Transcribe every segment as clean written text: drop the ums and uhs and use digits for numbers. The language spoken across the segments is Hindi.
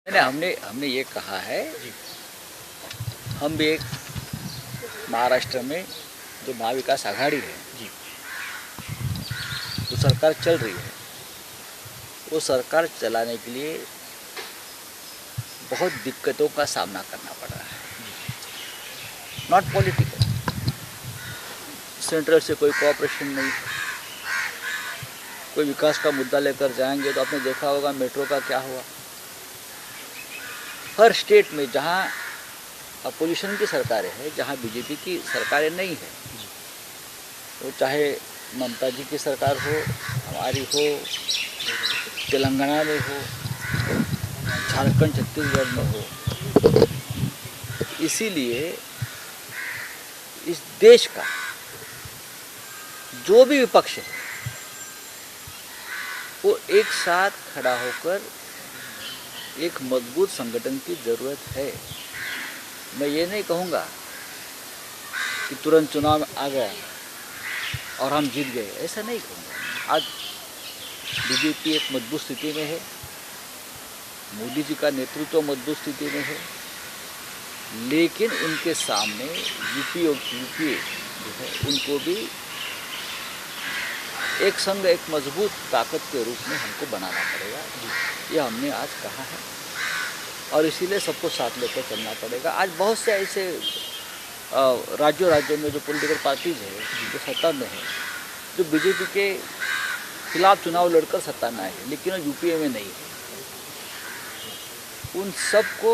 नहीं, हमने हमने ये कहा है, जी। हम भी एक महाराष्ट्र में जो महाविकास आघाड़ी है, जी। जो सरकार चल रही है, वो सरकार चलाने के लिए बहुत दिक्कतों का सामना करना पड़ रहा है। नॉट पॉलिटिकल, सेंट्रल से कोई कोऑपरेशन नहीं, कोई विकास का मुद्दा लेकर जाएंगे तो आपने देखा होगा मेट्रो का क्या हुआ। हर स्टेट में जहाँ अपोजिशन की सरकारें हैं, जहाँ बीजेपी की सरकारें नहीं है, वो चाहे ममता जी की सरकार हो, हमारी हो, तेलंगाना में हो, झारखंड छत्तीसगढ़ में हो, इसीलिए इस देश का जो भी विपक्ष है वो एक साथ खड़ा होकर एक मजबूत संगठन की ज़रूरत है। मैं ये नहीं कहूँगा कि तुरंत चुनाव आ गया और हम जीत गए, ऐसा नहीं कहूँगा। आज बीजेपी एक मजबूत स्थिति में है, मोदी जी का नेतृत्व मजबूत स्थिति में है, लेकिन उनके सामने यूपीए जो है उनको भी एक संग एक मजबूत ताकत के रूप में हमको बनाना पड़ेगा। ये हमने आज कहा है और इसीलिए सबको साथ लेकर चलना पड़ेगा। आज बहुत से ऐसे राज्यों में जो पॉलिटिकल पार्टीज है जो सत्ता में है, जो बीजेपी के खिलाफ चुनाव लड़कर सत्ता में आए हैं, लेकिन वो यूपीए में नहीं है। उन सबको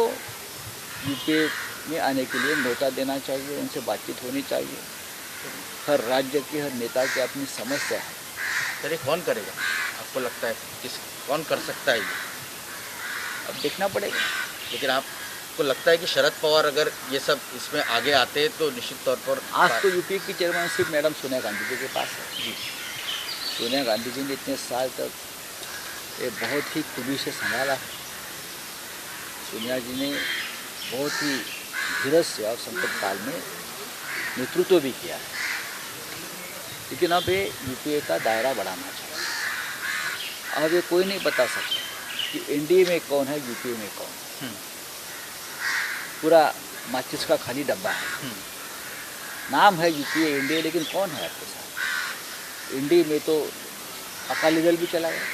यूपीए में आने के लिए न्योता देना चाहिए, उनसे बातचीत होनी चाहिए। हर राज्य की, हर नेता की अपनी समस्या है। सर ये कौन करेगा, आपको लगता है कौन कर सकता है ये? अब देखना पड़ेगा। लेकिन आपको लगता है कि शरद पवार अगर ये सब इसमें आगे आते हैं तो निश्चित तौर पर आज तो यूपी की चेयरमैनशिप मैडम सोनिया गांधी जी के पास है। जी। सोनिया गांधी जी ने इतने साल तक ये बहुत ही खूबी से संभाला है। सोनिया जी ने बहुत ही धीरज से और संकट काल में नेतृत्व भी किया है, लेकिन अब ये यूपीए का दायरा बढ़ाना चाहिए। अब ये कोई नहीं बता सकता कि एनडीए में कौन है, यूपीए में कौन है। पूरा माचिस का खाली डब्बा है। नाम है यूपीए एनडीए, लेकिन कौन है आपके साथ? एनडीए में तो अकाली दल भी चला गया।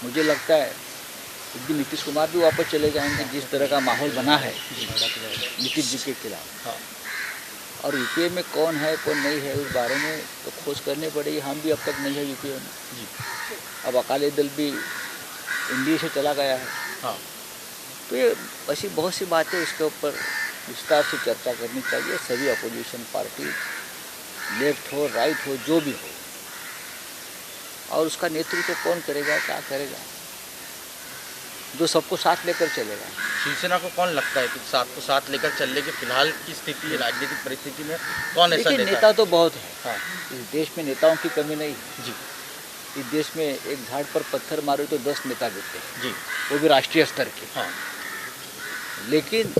मुझे लगता है एक दिन नीतीश कुमार भी वापस चले जाएंगे, जिस तरह का माहौल बना है नीतीश जी के खिलाफ। हाँ। और यूपीए में कौन है कौन नहीं है उस बारे में तो खोज करनी पड़ेगी। हम भी अब तक नहीं है यूपीए में। जी। अब अकाली दल भी एनडीए से चला गया है। हाँ। तो ये ऐसी बहुत सी बातें इसके ऊपर विस्तार से चर्चा करनी चाहिए। सभी अपोजिशन पार्टी, लेफ्ट हो राइट हो जो भी हो, और उसका नेतृत्व कौन करेगा, क्या करेगा, जो सबको साथ लेकर चलेगा। शिवसेना को कौन लगता है कि साथ लेकर चलने की फिलहाल की स्थिति राजनीतिक परिस्थिति में कौन ऐसा नेता तो बहुत है। हाँ। इस देश में नेताओं की कमी नहीं है। जी। इस देश में एक झाड़ पर पत्थर मारे तो 10 नेता गिरते हैं। जी। वो भी राष्ट्रीय स्तर के। हाँ। लेकिन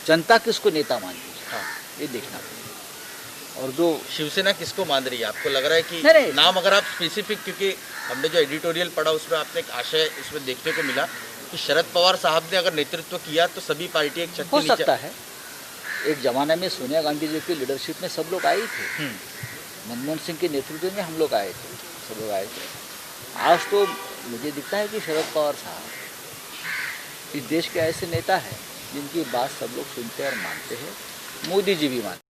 जनता किसको नेता मानती है, हाँ। ये देखना पड़ेगा। और जो शिवसेना किसको मान रही है? आपको लग रहा है कि नहीं। नाम अगर आप स्पेसिफिक, क्योंकि हमने जो एडिटोरियल पढ़ा उसमें आपने एक आशय इसमें देखने को मिला कि शरद पवार साहब ने अगर नेतृत्व किया तो सभी पार्टी एक छत के हो नीचे। सकता है। एक ज़माने में सोनिया गांधी जी की लीडरशिप में सब लोग आए थे। मनमोहन सिंह के नेतृत्व में हम लोग आए थे, सब लोग आए थे। आज तो मुझे दिखता है कि शरद पवार साहब इस देश के ऐसे नेता हैं जिनकी बात सब लोग सुनते और मानते हैं। मोदी जी भी मानते हैं।